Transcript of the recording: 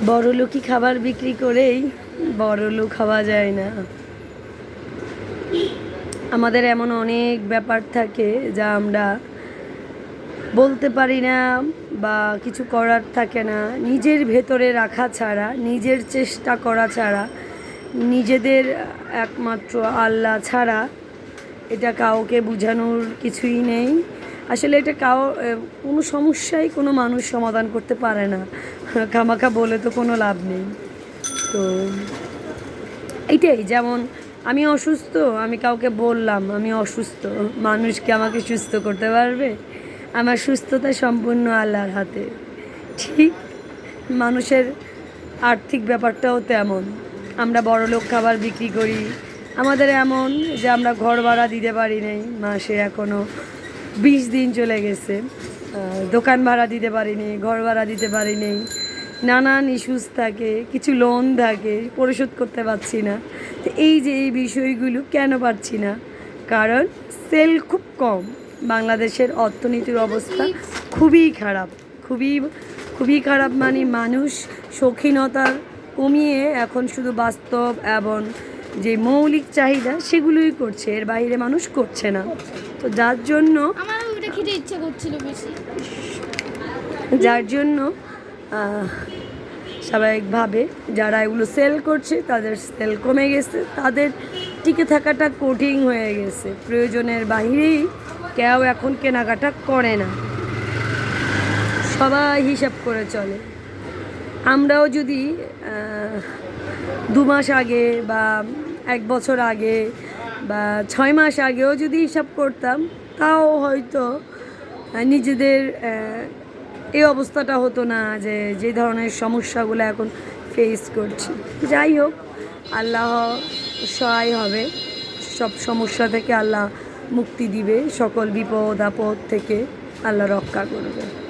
বড়লোকি খাবার বিক্রি করেই বড়লোক হওয়া যায় না। আমাদের এমন অনেক ব্যাপার থাকে যা আমরা বলতে পারি না বা কিছু করার থাকে না, নিজের ভেতরে রাখা ছাড়া, নিজের চেষ্টা করা ছাড়া, নিজেদের একমাত্র আল্লাহ ছাড়া এটা কাউকে বোঝানোর কিছুই নেই। আসলে এটা কোনো সমস্যাই কোনো মানুষ সমাধান করতে পারে না, খামাখা বলে তো কোনো লাভ নেই। তো এইটাই, যেমন আমি অসুস্থ, আমি কাউকে বললাম আমি অসুস্থ, মানুষ কি আমাকে সুস্থ করতে পারবে? আমার সুস্থতা সম্পূর্ণ আল্লাহর হাতে। ঠিক মানুষের আর্থিক ব্যাপারটাও তেমন। আমরা বড়লোক খাবার বিক্রি করি, আমাদের এমন যে আমরা ঘর ভাড়া দিতে পারি নাই, মাসে এখনও 20 দিন চলে গেছে, দোকান ভাড়া দিতে পারিনি, ঘর ভাড়া দিতে পারিনি, নানান ইস্যুস থাকে, কিছু লোন থাকে, পরিশোধ করতে পারছি না। তো এই যে এই বিষয়গুলো কেন পারছি না? কারণ সেল খুব কম। বাংলাদেশের অর্থনীতির অবস্থা খুবই খারাপ, খুবই খুবই খারাপ। মানে মানুষ শৌখিনতা কমিয়ে এখন শুধু বাস্তব এবং যে মৌলিক চাহিদা সেগুলোই করছে, এর বাইরে মানুষ করছে না। তো যার জন্য স্বাভাবিকভাবে যারা এগুলো সেল করছে তাদের সেল কমে গেছে, তাদের টিকে থাকাটা কঠিন হয়ে গেছে। প্রয়োজনের বাইরেই কেউ এখন কেনাকাটা করে না, সবাই হিসাব করে চলে। আমরাও যদি 2 মাস আগে বা 1 বছর আগে বা 6 মাস আগেও যদি হিসাব করতাম, তাও হয়তো নিজেদের এই অবস্থাটা হতো না, যে ধরনের সমস্যাগুলো এখন ফেস করছি। যাই হোক, আল্লাহ সহায় হবে, সব সমস্যা থেকে আল্লাহ মুক্তি দিবে, সকল বিপদ আপদ থেকে আল্লাহ রক্ষা করবে।